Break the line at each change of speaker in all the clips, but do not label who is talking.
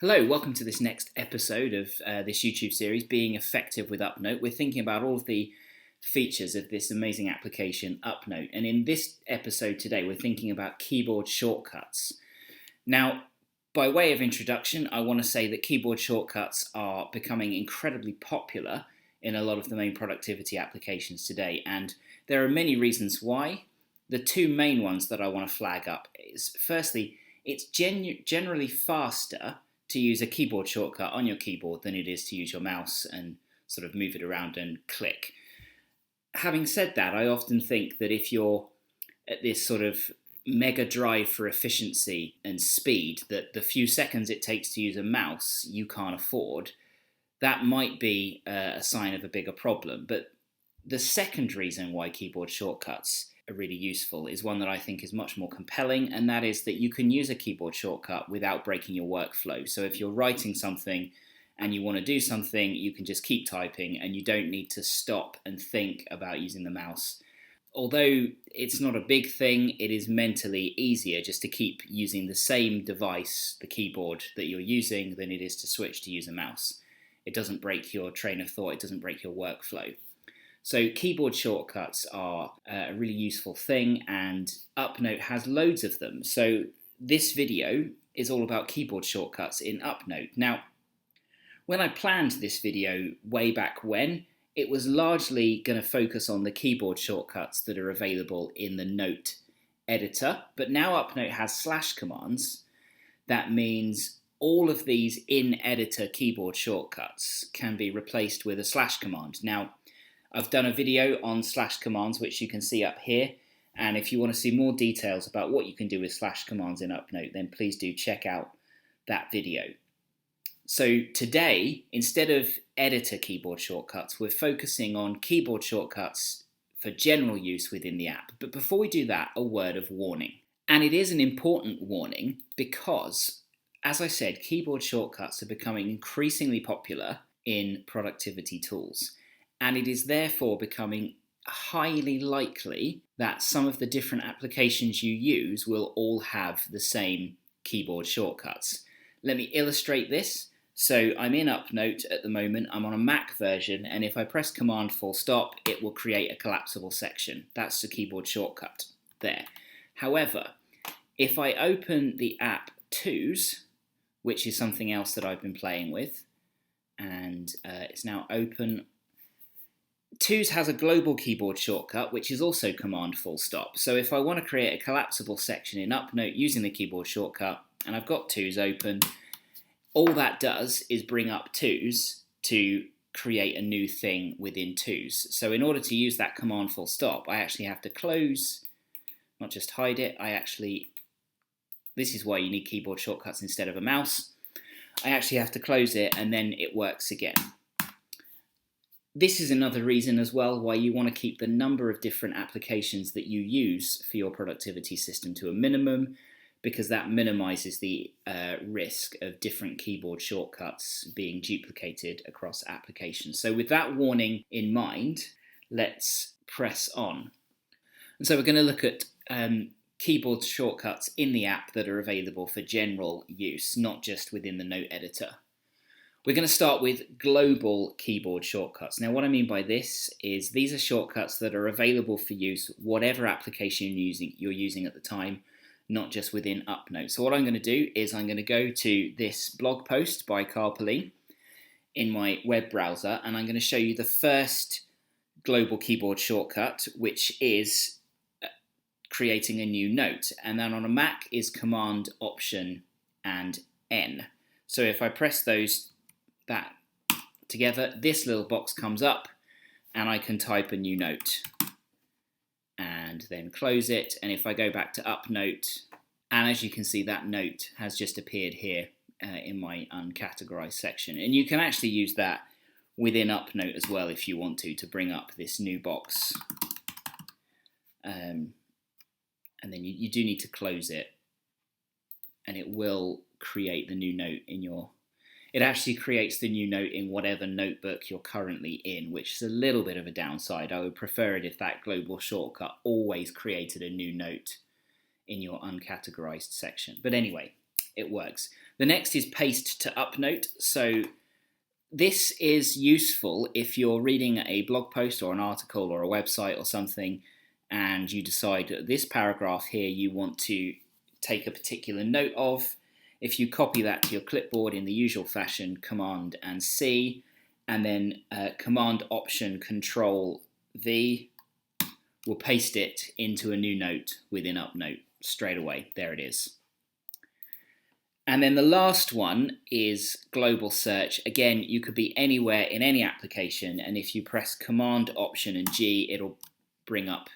Hello, welcome to this next episode of this YouTube series, Being Effective with UpNote. We're thinking about all of the features of this amazing application, UpNote. And in this episode today, we're thinking about keyboard shortcuts. Now, by way of introduction, I want to say that keyboard shortcuts are becoming incredibly popular in a lot of the main productivity applications today. And there are many reasons why. The two main ones that I want to flag up is, firstly, it's generally faster to use a keyboard shortcut on your keyboard than it is to use your mouse and sort of move it around and click. Having said that, I often think that if you're at this sort of mega drive for efficiency and speed, that the few seconds it takes to use a mouse you can't afford, that might be a sign of a bigger problem. But the second reason why keyboard shortcuts are really useful is one that I think is much more compelling, and that is that you can use a keyboard shortcut without breaking your workflow. So if you're writing something and you want to do something, you can just keep typing and you don't need to stop and think about using the mouse. Although it's not a big thing, it is mentally easier just to keep using the same device, the keyboard that you're using, than it is to switch to use a mouse. It doesn't break your train of thought, it doesn't break your workflow. So keyboard shortcuts are a really useful thing, and UpNote has loads of them. So this video is all about keyboard shortcuts in UpNote. Now, when I planned this video way back when, it was largely going to focus on the keyboard shortcuts that are available in the Note editor. But now UpNote has slash commands. That means all of these in-editor keyboard shortcuts can be replaced with a slash command. Now, I've done a video on slash commands, which you can see up here. And if you want to see more details about what you can do with slash commands in UpNote, then please do check out that video. So today, instead of editor keyboard shortcuts, we're focusing on keyboard shortcuts for general use within the app. But before we do that, a word of warning. And it is an important warning because, as I said, keyboard shortcuts are becoming increasingly popular in productivity tools. And it is therefore becoming highly likely that some of the different applications you use will all have the same keyboard shortcuts. Let me illustrate this. So I'm in UpNote at the moment, I'm on a Mac version, and if I press Command full stop, it will create a collapsible section. That's the keyboard shortcut there. However, if I open the app Twos, which is something else that I've been playing with, and it's now open. Twos has a global keyboard shortcut, which is also Command full stop. So if I want to create a collapsible section in UpNote using the keyboard shortcut, and I've got Twos open, all that does is bring up Twos to create a new thing within Twos. So in order to use that Command full stop, I actually have to close, not just hide it, this is why you need keyboard shortcuts instead of a mouse. I actually have to close it and then it works again. This is another reason as well why you want to keep the number of different applications that you use for your productivity system to a minimum, because that minimizes the risk of different keyboard shortcuts being duplicated across applications. So with that warning in mind, let's press on. And so we're going to look at keyboard shortcuts in the app that are available for general use, not just within the Note editor. We're going to start with global keyboard shortcuts. Now, what I mean by this is these are shortcuts that are available for use whatever application you're using at the time, not just within UpNote. So what I'm going to do is I'm going to go to this blog post by Carpoline in my web browser, and I'm going to show you the first global keyboard shortcut, which is creating a new note. And then on a Mac is Command, Option, and N. So if I press that together, this little box comes up and I can type a new note and then close it. And if I go back to UpNote, and as you can see, that note has just appeared here in my uncategorized section. And you can actually use that within UpNote as well if you want to bring up this new box. And then you do need to close it, and it will create the new note it actually creates the new note in whatever notebook you're currently in, which is a little bit of a downside. I would prefer it if that global shortcut always created a new note in your uncategorized section. But anyway, it works. The next is paste to UpNote. So this is useful if you're reading a blog post or an article or a website or something, and you decide that this paragraph here you want to take a particular note of. If you copy that to your clipboard in the usual fashion, Command and C, and then Command Option Control V, will paste it into a new note within UpNote straight away. There it is. And then the last one is global search. Again, you could be anywhere in any application, and if you press Command, Option and G, it'll bring up,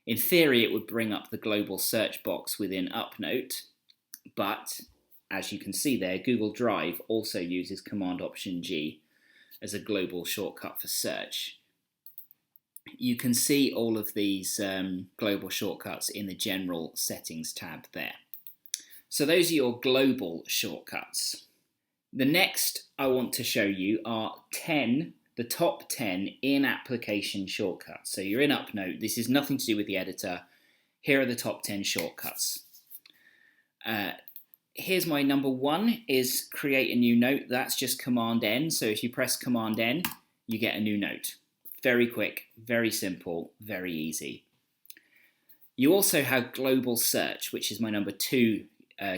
in theory, it would bring up the global search box within UpNote, but as you can see there, Google Drive also uses Command, Option G as a global shortcut for search. You can see all of these global shortcuts in the General Settings tab there. So those are your global shortcuts. The next I want to show you are the top 10 in-application shortcuts. So you're in UpNote, this is nothing to do with the editor. Here are the top 10 shortcuts. Here's my number 1 is create a new note. That's just Command N. So if you press Command N, you get a new note. Very quick, very simple, very easy. You also have global search, which is my number 2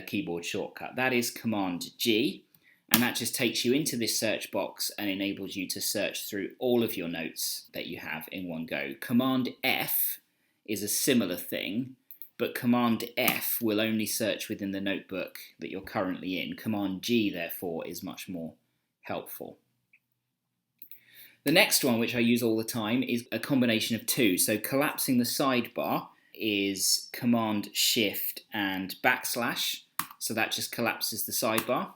keyboard shortcut. That is Command G, and that just takes you into this search box and enables you to search through all of your notes that you have in one go. Command F is a similar thing, but Command F will only search within the notebook that you're currently in. Command G, therefore, is much more helpful. The next one, which I use all the time, is a combination of 2. So collapsing the sidebar is Command Shift and backslash, so that just collapses the sidebar.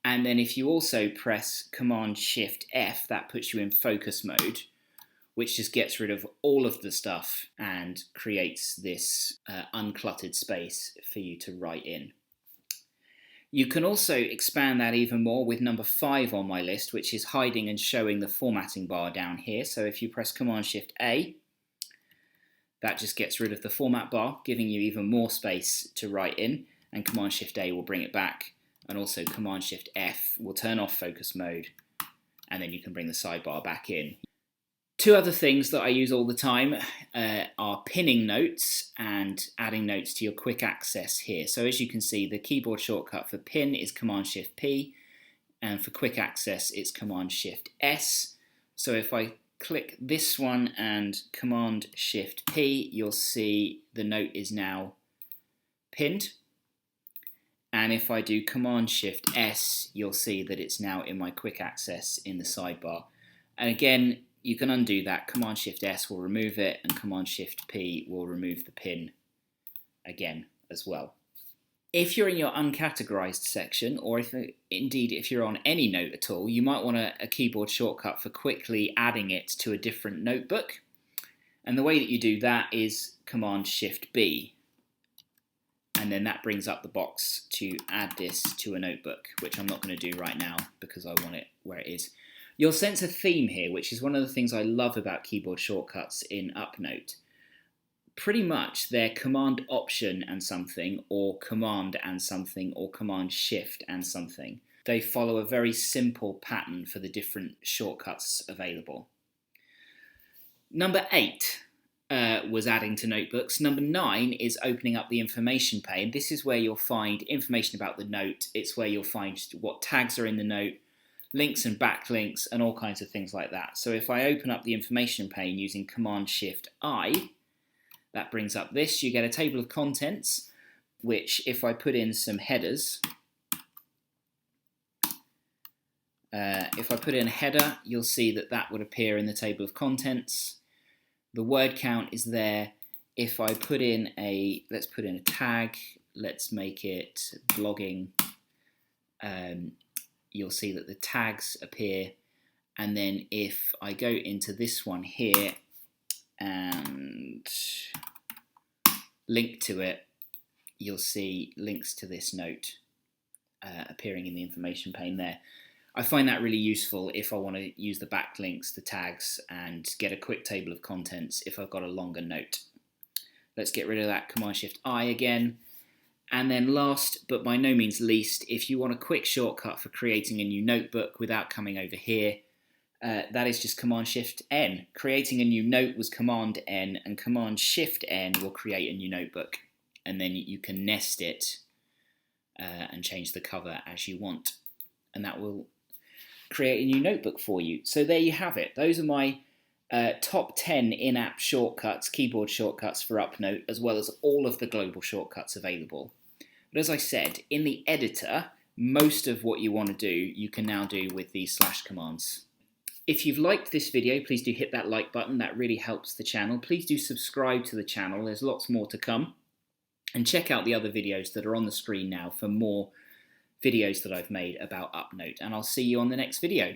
And then if you also press Command Shift F, that puts you in focus mode, which just gets rid of all of the stuff and creates this uncluttered space for you to write in. You can also expand that even more with number 5 on my list, which is hiding and showing the formatting bar down here. So if you press Command Shift A, that just gets rid of the format bar, giving you even more space to write in, and Command Shift A will bring it back, and also Command Shift F will turn off focus mode, and then you can bring the sidebar back in. 2 other things that I use all the time are pinning notes and adding notes to your quick access here. So as you can see, the keyboard shortcut for pin is Command Shift P, and for quick access it's Command Shift S. So if I click this one and Command Shift P, you'll see the note is now pinned. And if I do Command Shift S, you'll see that it's now in my quick access in the sidebar. And again, you can undo that. Command Shift S will remove it, and Command Shift P will remove the pin again as well. If you're in your uncategorized section, or if you're on any note at all, you might want a keyboard shortcut for quickly adding it to a different notebook. And the way that you do that is Command Shift B. And then that brings up the box to add this to a notebook, which I'm not going to do right now because I want it where it is. You'll sense a theme here, which is one of the things I love about keyboard shortcuts in UpNote. Pretty much they're Command Option and something, or Command and something, or Command Shift and something. They follow a very simple pattern for the different shortcuts available. Number 8 was adding to notebooks. Number 9 is opening up the information pane. This is where you'll find information about the note. It's where you'll find what tags are in the note, links and backlinks, and all kinds of things like that. So if I open up the information pane using Command Shift I, that brings up this. You get a table of contents, which if I put in some headers, if I put in a header, you'll see that that would appear in the table of contents. The word count is there. If I put in let's put in a tag, let's make it blogging, you'll see that the tags appear. And then if I go into this one here and link to it, you'll see links to this note appearing in the information pane there. I find that really useful if I want to use the backlinks, the tags, and get a quick table of contents if I've got a longer note. Let's get rid of that Command Shift I again, And then last, but by no means least, if you want a quick shortcut for creating a new notebook without coming over here, that is just Command-Shift-N. Creating a new note was Command-N, and Command-Shift-N will create a new notebook. And then you can nest it and change the cover as you want. And that will create a new notebook for you. So there you have it. Those are my top 10 in-app shortcuts, keyboard shortcuts for UpNote, as well as all of the global shortcuts available. But as I said, in the editor, most of what you want to do, you can now do with these slash commands. If you've liked this video, please do hit that like button. That really helps the channel. Please do subscribe to the channel. There's lots more to come. And check out the other videos that are on the screen now for more videos that I've made about UpNote. And I'll see you on the next video.